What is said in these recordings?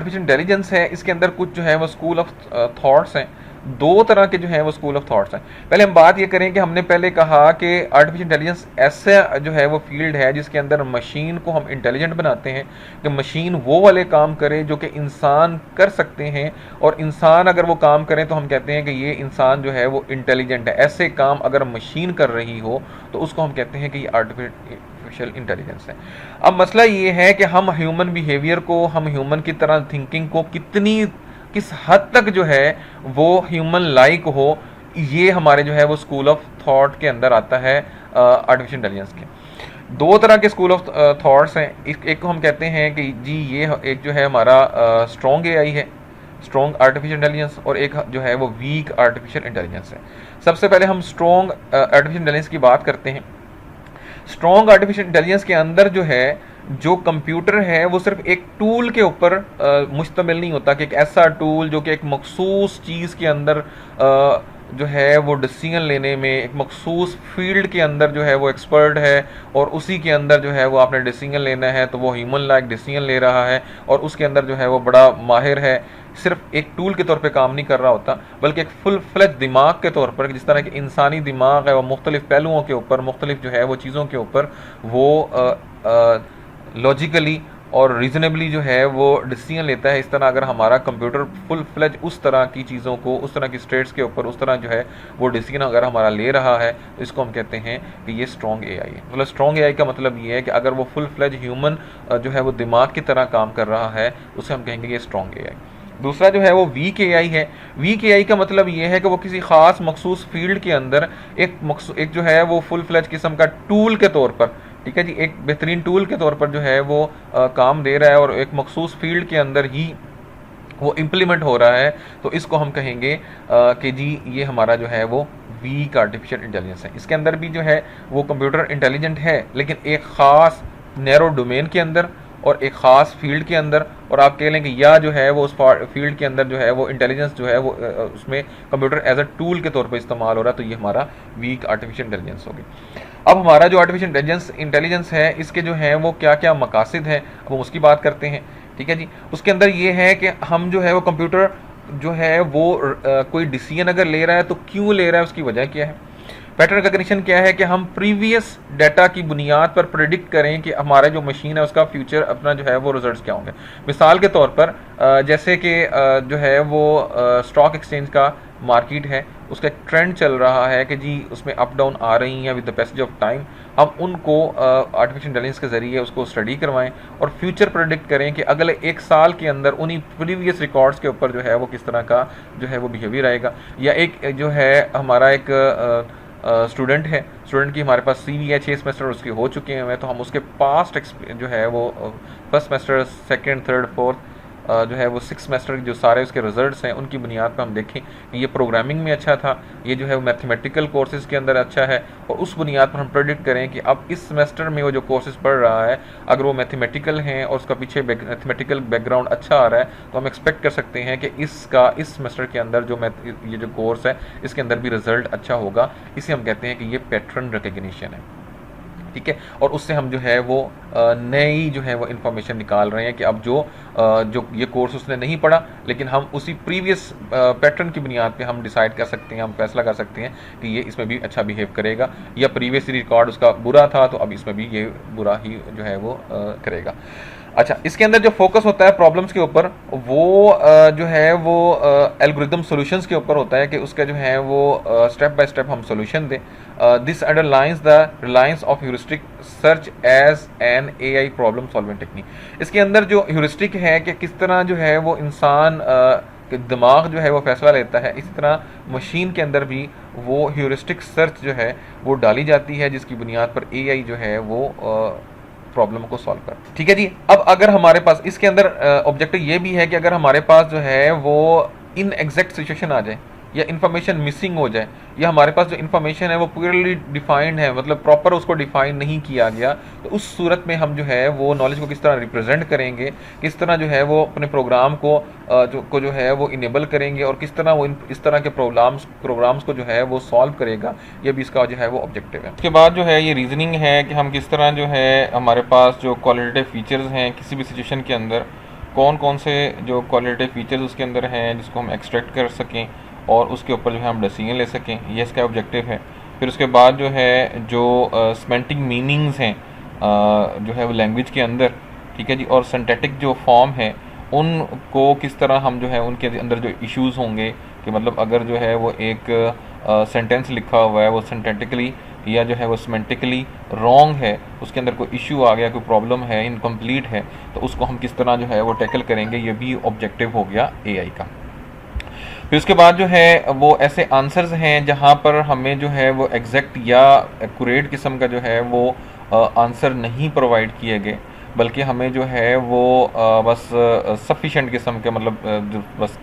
Artificial intelligence है, इसके अंदर कुछ जो है वो स्कूल ऑफ थॉट्स हैं, दो तरह के जो है वो स्कूल ऑफ थॉट्स हैं। पहले हम बात ये करें कि हमने पहले कहा कि आर्टिफिशियल इंटेलिजेंस ऐसा जो है वो फील्ड है जिसके अंदर मशीन को हम इंटेलिजेंट बनाते हैं कि मशीन वो वाले काम करे जो कि इंसान कर सकते हैं, और इंसान अगर वो काम करें तो हम कहते हैं कि ये इंसान जो है वो इंटेलिजेंट है। ऐसे काम अगर मशीन कर रही हो तो उसको हम कहते हैं कि ये आर्टिफिशियल इंटेलिजेंस है। अब मसला ये है कि हम ह्यूमन बिहेवियर को, हम ह्यूमन की तरह थिंकिंग को किस हद तक जो है वो ह्यूमन लाइक हो, ये हमारे जो है वो स्कूल ऑफ थॉट के अंदर आता है आर्टिफिशियल इंटेलिजेंस के। दो तरह के स्कूल ऑफ थॉट्स हैं। एक को हम कहते हैं कि जी ये एक जो है हमारा स्ट्रॉन्ग एआई है, स्ट्रॉन्ग आर्टिफिशियल इंटेलिजेंस, और एक जो है वो वीक आर्टिफिशियल इंटेलिजेंस है। सबसे पहले हम स्ट्रॉन्ग आर्टिफिशियल इंटेलिजेंस की बात करते हैं। स्ट्रॉन्ग आर्टिफिशियल इंटेलिजेंस के अंदर जो है जो कंप्यूटर है वो सिर्फ एक टूल के ऊपर मुश्तमिल नहीं होता कि एक ऐसा टूल जो कि एक मखसूस चीज़ के अंदर जो है वो डिसीजन लेने में एक मखसूस फील्ड के अंदर जो है वो एक्सपर्ट है, और उसी के अंदर जो है वो आपने डिसीजन लेना है तो वो ह्यूमन लाइक डिसीजन ले रहा है और उसके अंदर जो है वो बड़ा माहिर है। सिर्फ एक टूल के तौर पे काम नहीं कर रहा होता, बल्कि एक फुल फ्लेज दिमाग के तौर पर, जिस तरह के इंसानी दिमाग है वो मुख्तलिफ पहलुओं के ऊपर, मुख्तलिफ जो है वो चीज़ों के ऊपर वो लॉजिकली और रीजनेबली जो है वो डिसीजन लेता है। इस तरह अगर हमारा कंप्यूटर फुल फ्लेज उस तरह की चीज़ों को, उस तरह की स्टेट्स के ऊपर उस तरह जो है वो डिसीजन अगर हमारा ले रहा है तो इसको हम कहते हैं कि ये स्ट्रॉन्ग एआई है। मतलब स्ट्रॉन्ग एआई का मतलब ये है कि अगर वो फुल फ्लेज ह्यूमन जो है वो दिमाग की तरह काम कर रहा है, उसे हम कहेंगे ये स्ट्रॉन्ग एआई। दूसरा जो है वो वीक एआई है। वीक एआई का मतलब ये है कि वो किसी खास मखसूस फील्ड के अंदर एक जो है वो फुल फ्लेज किस्म का टूल के तौर पर, ठीक है जी, एक बेहतरीन टूल के तौर पर जो है वो काम दे रहा है और एक मखसूस फील्ड के अंदर ही वो इम्प्लीमेंट हो रहा है, तो इसको हम कहेंगे कि जी ये हमारा जो है वो वीक आर्टिफिशियल इंटेलिजेंस है। इसके अंदर भी जो है वो कंप्यूटर इंटेलिजेंट है, लेकिन एक ख़ास नैरो डोमेन के अंदर और एक ख़ास फील्ड के अंदर, और आप कह लें कि या जो है वो उस फील्ड के अंदर जो है वो इंटेलिजेंस जो है वो उसमें कंप्यूटर एज अ टूल के तौर पर इस्तेमाल हो रहा है, तो ये हमारा वीक आर्टिफिशियल इंटेलिजेंस होगी। अब हमारा जो आर्टिफिशियल इंटेलिजेंस है इसके जो है वो क्या क्या मकासद हैं, अब हम उसकी बात करते हैं। ठीक है जी, उसके अंदर ये है कि हम जो है वो कंप्यूटर जो है वो कोई डिसीजन अगर ले रहा है तो क्यों ले रहा है, उसकी वजह क्या है। पैटर्न रिकग्निशन क्या है कि हम प्रीवियस डाटा की बुनियाद पर प्रेडिक्ट करें कि हमारा जो मशीन है उसका फ्यूचर अपना जो है वो रिजल्ट्स क्या होंगे। मिसाल के तौर पर जैसे कि जो है वो स्टॉक एक्सचेंज का मार्केट है, उसका एक ट्रेंड चल रहा है कि जी उसमें अप डाउन आ रही हैं with the passage of time. हम उनको आर्टिफिशियल इंटेलिजेंस के ज़रिए उसको स्टडी करवाएं और फ्यूचर प्रेडिक्ट करें कि अगले एक साल के अंदर उन्हीं प्रीवियस रिकॉर्ड्स के ऊपर जो है वो किस तरह का जो है वो बिहेवियर आएगा। या एक जो है हमारा एक स्टूडेंट है, स्टूडेंट की हमारे पास सीवी है, 6 सेमेस्टर उसके हो चुके हैं, तो हम उसके पास्ट जो है वो first semester, second, third, fourth जो है वो 6 सेमेस्टर जो सारे उसके रिजल्ट्स हैं उनकी बुनियाद पर हम देखें कि ये प्रोग्रामिंग में अच्छा था, ये जो है वो मैथमेटिकल कोर्सेज के अंदर अच्छा है, और उस बुनियाद पर हम प्रेडिक्ट करें कि अब इस सेमेस्टर में वो जो कोर्सेज पढ़ रहा है अगर वो मैथमेटिकल हैं और उसका पीछे मैथमेटिकल बैकग्राउंड अच्छा आ रहा है, तो हम एक्सपेक्ट कर सकते हैं कि इसका इस सेमेस्टर के अंदर जो ये जो कोर्स है इसके अंदर भी रिजल्ट अच्छा होगा। इसे हम कहते हैं कि ये पैटर्न रिकग्निशन है। ठीक है, और उससे हम जो है वो नई जो है वो इन्फॉर्मेशन निकाल रहे हैं कि अब जो ये कोर्स उसने नहीं पढ़ा, लेकिन हम उसी प्रीवियस पैटर्न की बुनियाद पे हम डिसाइड कर सकते हैं, हम फैसला कर सकते हैं कि ये इसमें भी अच्छा बिहेव करेगा, या प्रीवियस रिकॉर्ड उसका बुरा था तो अब इसमें भी ये बुरा ही जो है वो करेगा। अच्छा, इसके अंदर जो फोकस होता है प्रॉब्लम्स के ऊपर, वो जो है वो एल्गोरिथम सॉल्यूशंस के ऊपर होता है कि उसका जो है वो स्टेप बाय स्टेप हम सॉल्यूशन दें। This underlines the Reliance of heuristic search as an AI problem solving technique. इसके अंदर जो ह्यूरिस्टिक है कि किस तरह जो है वो इंसान कि दिमाग जो है वो फैसला लेता है, इसी तरह मशीन के अंदर भी वो ह्यूरिस्टिक सर्च जो है वो डाली जाती है, जिसकी बुनियाद पर एआई जो है वो प्रॉब्लम को सॉल्व कर। ठीक है जी, अब अगर हमारे पास इसके अंदर ऑब्जेक्टिव ये भी है कि अगर हमारे पास जो है वो इन एग्जैक्ट सिचुएशन आ जाए या इन्फॉर्मेशन मिसिंग हो जाए, या हमारे पास जो इन्फॉर्मेशन है वो पूरली डिफाइंड है, मतलब प्रॉपर उसको डिफाइन नहीं किया गया, तो उस सूरत में हम जो है वो नॉलेज को किस तरह रिप्रेजेंट करेंगे, किस तरह जो है वो अपने प्रोग्राम को जो है वो इनेबल करेंगे, और किस तरह वो इस तरह के प्रोग्राम्स को जो है वो सॉल्व करेगा, ये भी इसका जो है वो ऑब्जेक्टिव है। उसके बाद जो है ये रीजनिंग है कि हम किस तरह जो है हमारे पास जो क्वालिटेटिव फीचर्स हैं किसी भी सिचुएशन के अंदर कौन कौन से जो क्वालिटेटिव फीचर्स उसके अंदर हैं जिसको हम एक्सट्रैक्ट कर सकें और उसके ऊपर जो है हम डिसीजन ले सकें, ये इसका ऑब्जेक्टिव है। फिर उसके बाद जो है जो सिमेंटिक मीनिंग्स हैं जो है वो लैंग्वेज के अंदर, ठीक है जी, और सिंथेटिक जो फॉर्म है उनको किस तरह हम जो है उनके अंदर जो इश्यूज़ होंगे कि मतलब अगर जो है वो एक सेंटेंस लिखा हुआ है वो सिंथेटिकली या जो है वो सिमेंटिकली रॉन्ग है, उसके अंदर कोई इशू आ गया, कोई प्रॉब्लम है, इनकम्प्लीट है, तो उसको हम किस तरह जो है वो टैकल करेंगे, ये भी ऑब्जेक्टिव हो गया एआई का। फिर उसके बाद जो है वो ऐसे आंसर्स हैं जहाँ पर हमें जो है वो एग्जैक्ट या एक्यूरेट किस्म का जो है वो आंसर नहीं प्रोवाइड किए गए, बल्कि हमें जो है वो बस सफिशेंट किस्म के मतलब जो बस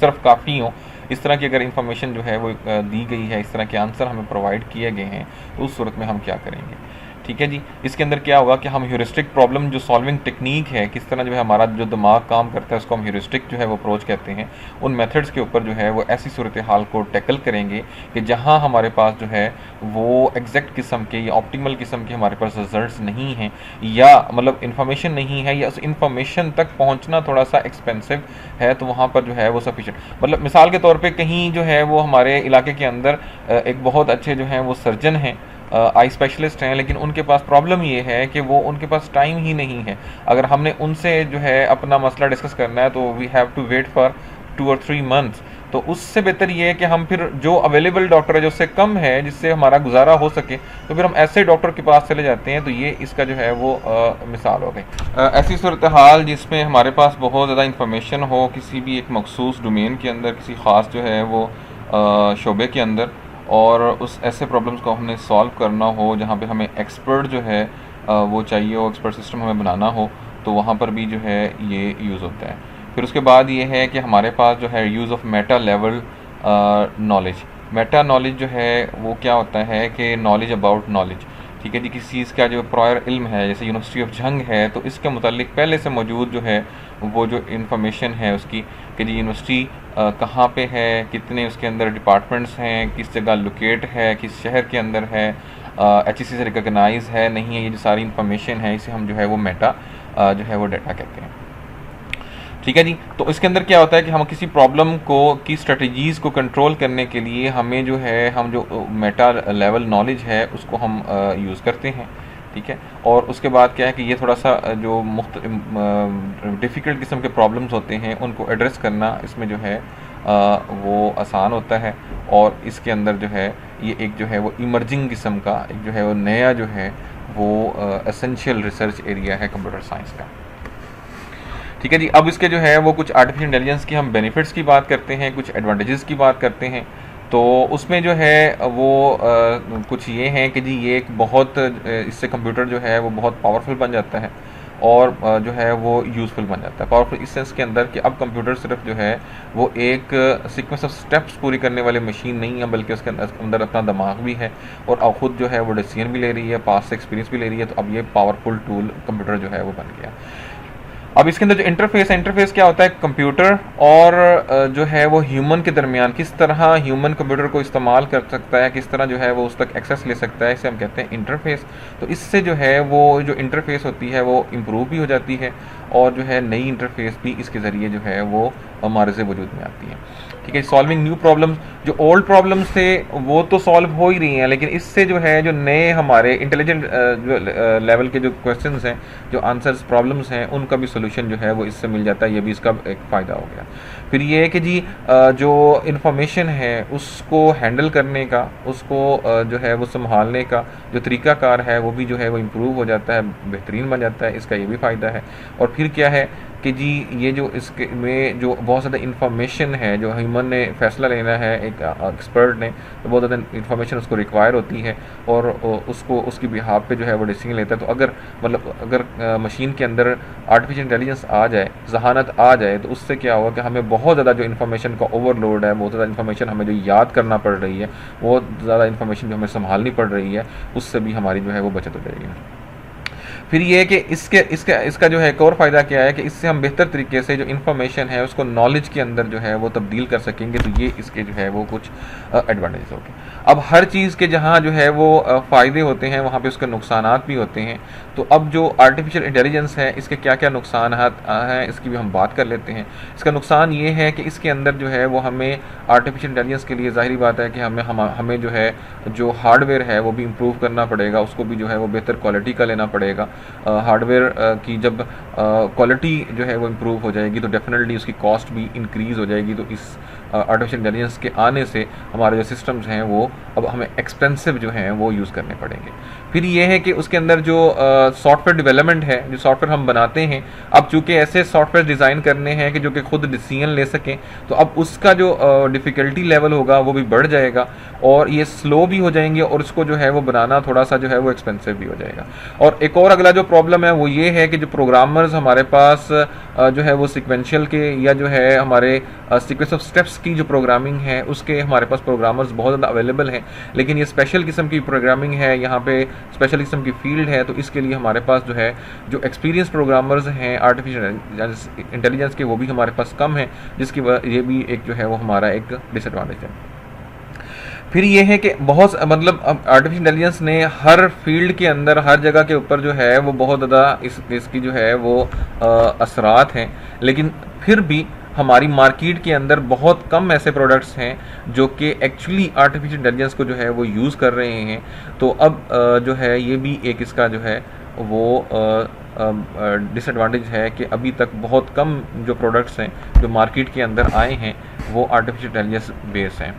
सिर्फ काफ़ी हो इस तरह की अगर इंफॉर्मेशन जो है वो दी गई है, इस तरह के आंसर हमें प्रोवाइड किए गए हैं, तो उस सूरत में हम क्या करेंगे। ठीक है जी, इसके अंदर क्या होगा कि हम ह्यूरिस्टिक प्रॉब्लम जो सॉल्विंग टेक्निक है, किस तरह जो है हमारा जो दिमाग काम करता है उसको हम ह्यूरिस्टिक जो है वो अप्रोच कहते हैं, उन मेथड्स के ऊपर जो है वो ऐसी सूरत हाल को टैकल करेंगे कि जहां हमारे पास जो है वो एग्जैक्ट किस्म के या ऑप्टिमल किस्म के हमारे पास रिजल्ट्स नहीं हैं, या मतलब इन्फॉर्मेशन नहीं है, या उस इन्फॉर्मेशन तक पहुँचना थोड़ा सा एक्सपेंसिव है, तो वहाँ पर जो है वो सफिशेंट, मतलब मिसाल के तौर पर कहीं जो है वो हमारे इलाके के अंदर एक बहुत अच्छे जो हैं वो सर्जन हैं, आई स्पेशलिस्ट हैं, लेकिन उनके पास प्रॉब्लम ये है कि वो उनके पास टाइम ही नहीं है। अगर हमने उनसे जो है अपना मसला डिस्कस करना है तो we have to wait for 2 और 3 मंथ्स। तो उससे बेहतर ये है कि हम फिर जो अवेलेबल डॉक्टर है जो उससे कम है, जिससे हमारा गुजारा हो सके, तो फिर हम ऐसे डॉक्टर के पास चले जाते हैं। तो ये इसका जो है वो मिसाल हो गई। ऐसी सूरत हाल जिसमें हमारे पास बहुत ज़्यादा इंफॉर्मेशन हो किसी भी एक मखसूस डोमेन के अंदर, किसी ख़ास जो है वो शोबे के अंदर, और उस ऐसे प्रॉब्लम्स को हमने सॉल्व करना हो जहाँ पे हमें एक्सपर्ट जो है वो चाहिए हो, एक्सपर्ट सिस्टम हमें बनाना हो, तो वहाँ पर भी जो है ये यूज़ होता है। फिर उसके बाद ये है कि हमारे पास जो है use of Meta level knowledge. Meta knowledge जो है वो क्या होता है कि नॉलेज अबाउट नॉलेज, ठीक है जी, किसी चीज़ का जो प्रायर इल्म है, जैसे यूनिवर्सिटी ऑफ जंग है, तो इसके मुतालिक पहले से मौजूद जो है वो जो इंफॉर्मेशन है उसकी कि जी यूनिवर्सिटी कहाँ पे है, कितने उसके अंदर डिपार्टमेंट्स हैं, किस जगह लोकेट है, किस शहर के अंदर है, HEC से रिकगनाइज है नहीं है, ये जो सारी इंफॉर्मेशन है इसे हम जो है वो मेटा जो है वो डाटा कहते हैं। ठीक है जी, तो इसके अंदर क्या होता है कि हम किसी प्रॉब्लम को की स्ट्रेटजीज़ को कंट्रोल करने के लिए हमें जो है हम जो मेटा लेवल नॉलेज है उसको हम यूज़ करते हैं। ठीक है, और उसके बाद क्या है कि ये थोड़ा सा जो डिफ़िकल्ट किस्म के प्रॉब्लम्स होते हैं उनको एड्रेस करना इसमें जो है वो आसान होता है, और इसके अंदर जो है ये एक जो है वो इमर्जिंग किस्म का एक जो है वो नया जो है वो एसेंशियल रिसर्च एरिया है कंप्यूटर साइंस का। ठीक है जी, अब इसके जो है वो कुछ आर्टिफिशियल इंटेलिजेंस की हम बेनिफिट्स की बात करते हैं, कुछ एडवांटेजेस की बात करते हैं। तो उसमें जो है वो कुछ ये हैं कि जी ये एक बहुत इससे कंप्यूटर जो है वो बहुत पावरफुल बन जाता है, और जो है वो यूज़फुल बन जाता है। पावरफुल इस सेंस के अंदर कि अब कंप्यूटर सिर्फ जो है वो एक सीक्वेंस ऑफ स्टेप्स पूरी करने वाली मशीन नहीं है, बल्कि उसके अंदर अपना दिमाग भी है, और अब खुद जो है वो डिसीजन भी ले रही है, पास्ट एक्सपीरियंस भी ले रही है। तो अब ये पावरफुल टूल कंप्यूटर जो है वो बन गया। अब इसके अंदर जो इंटरफेस है, इंटरफेस क्या होता है, कंप्यूटर और जो है वो ह्यूमन के दरमियान किस तरह ह्यूमन कंप्यूटर को इस्तेमाल कर सकता है, किस तरह जो है वो उस तक एक्सेस ले सकता है, इसे हम कहते हैं इंटरफेस। तो इससे जो है वो जो इंटरफेस होती है वो इम्प्रूव भी हो जाती है, और जो है नई इंटरफेस भी इसके ज़रिए जो है वो हमारे से वजूद में आती है। ठीक है, सॉल्विंग न्यू प्रॉब्लम्स, जो ओल्ड प्रॉब्लम्स थे वो तो सॉल्व हो ही रही हैं, लेकिन इससे जो है जो नए हमारे इंटेलिजेंट जो लेवल के जो क्वेश्चंस हैं, जो आंसर्स प्रॉब्लम्स हैं, उनका भी सोल्यूशन जो है वो इससे मिल जाता है। ये भी इसका एक फ़ायदा हो गया। फिर ये है कि जी जो इन्फॉर्मेशन है उसको हैंडल करने का, उसको जो है वो संभालने का जो तरीक़ाकार है वो भी जो है वो इम्प्रूव हो जाता है, बेहतरीन बन जाता है। इसका ये भी फ़ायदा है। और फिर क्या है कि जी ये जो इसके में जो बहुत ज़्यादा इंफॉर्मेशन है, जो ह्यूमन ने फ़ैसला लेना है एक एक्सपर्ट ने, तो बहुत ज़्यादा इंफॉर्मेशन उसको रिक्वायर होती है, और उसको उसकी बिहाफ पे जो है वो डिसीजन लेता है। तो अगर मशीन के अंदर आर्टिफिशियल इंटेलिजेंस आ जाए, जहानत आ जाए, तो उससे क्या होगा कि हमें बहुत ज़्यादा जो इन्फॉर्मेशन का ओवरलोड है, बहुत ज़्यादा इन्फॉर्मेशन हमें जो याद करना पड़ रही है, बहुत ज़्यादा इन्फॉर्मेशन जो हमें संभालनी पड़ रही है, उससे भी हमारी जो है वो बचत हो जाएगी। फिर ये है कि इसके इसका इसका जो है एक और फ़ायदा क्या है कि इससे हम बेहतर तरीके से जो इन्फॉर्मेशन है उसको नॉलेज के अंदर जो है वो तब्दील कर सकेंगे। तो ये इसके जो है वो कुछ एडवांटेज होंगे। अब हर चीज़ के जहाँ जो है वो फ़ायदे होते हैं वहाँ पे उसके नुकसानात भी होते हैं। तो अब जो आर्टिफिशियल इंटेलिजेंस है इसके क्या क्या नुकसान हैं इसकी भी हम बात कर लेते हैं। इसका नुकसान ये है कि इसके अंदर जो है वो हमें आर्टिफिशियल इंटेलिजेंस के लिए ज़ाहिरी बात है कि हमें जो है जो हार्डवेयर है वो भी इम्प्रूव करना पड़ेगा, उसको भी जो है वो बेहतर क्वालिटी का लेना पड़ेगा। हार्डवेयर की जब क्वालिटी जो है वो इम्प्रूव हो जाएगी तो डेफिनेटली उसकी कॉस्ट भी इंक्रीज़ हो जाएगी। तो इस आर्टिफिशियल इंटेलिजेंस के आने से हमारे जो सिस्टम्स हैं वो अब हमें एक्सपेंसिव जो हैं वो यूज़ करने पड़ेंगे। फिर ये है कि उसके अंदर जो सॉफ्टवेयर डेवलपमेंट है, जो सॉफ्टवेयर हम बनाते हैं, अब चूँकि ऐसे सॉफ्टवेयर डिज़ाइन करने हैं कि जो कि खुद डिसीजन ले सकें, तो अब उसका जो डिफ़िकल्टी लेवल होगा वो भी बढ़ जाएगा और ये स्लो भी हो जाएंगे और उसको जो है वो बनाना थोड़ा सा जो है वो एक्सपेंसिव भी हो जाएगा। और एक और अगला जो प्रॉब्लम है वो ये है कि जो प्रोग्रामर्स हमारे पास जो है वो सिक्वेंशियल के या जो है हमारे सीक्वेंस ऑफ स्टेप्स की जो प्रोग्रामिंग है उसके हमारे पास प्रोग्रामर्स बहुत ज़्यादा अवेलेबल हैं, लेकिन ये स्पेशल किस्म की प्रोग्रामिंग है, यहाँ पे स्पेशल किस्म की फील्ड है। तो इसके लिए हमारे पास जो है जो एक्सपीरियंस प्रोग्रामर्स हैं आर्टिफिशियल इंटेलिजेंस के वो भी हमारे पास कम है, जिसकी वजह ये भी एक जो है वो हमारा एक डिसएडवांटेज है। फिर ये है कि बहुत मतलब अब आर्टिफिशियल इंटेलिजेंस ने हर फील्ड के अंदर हर जगह के ऊपर जो है वो बहुत ज़्यादा इसकी जो है वो असरात हैं, लेकिन फिर भी हमारी मार्केट के अंदर बहुत कम ऐसे प्रोडक्ट्स हैं जो कि एक्चुअली आर्टिफिशियल इंटेलिजेंस को जो है वो यूज़ कर रहे हैं। तो अब जो है ये भी एक इसका जो है वो डिसएडवांटेज है कि अभी तक बहुत कम जो प्रोडक्ट्स हैं जो मार्केट के अंदर आए हैं वो आर्टिफिशियल इंटेलिजेंस बेस हैं।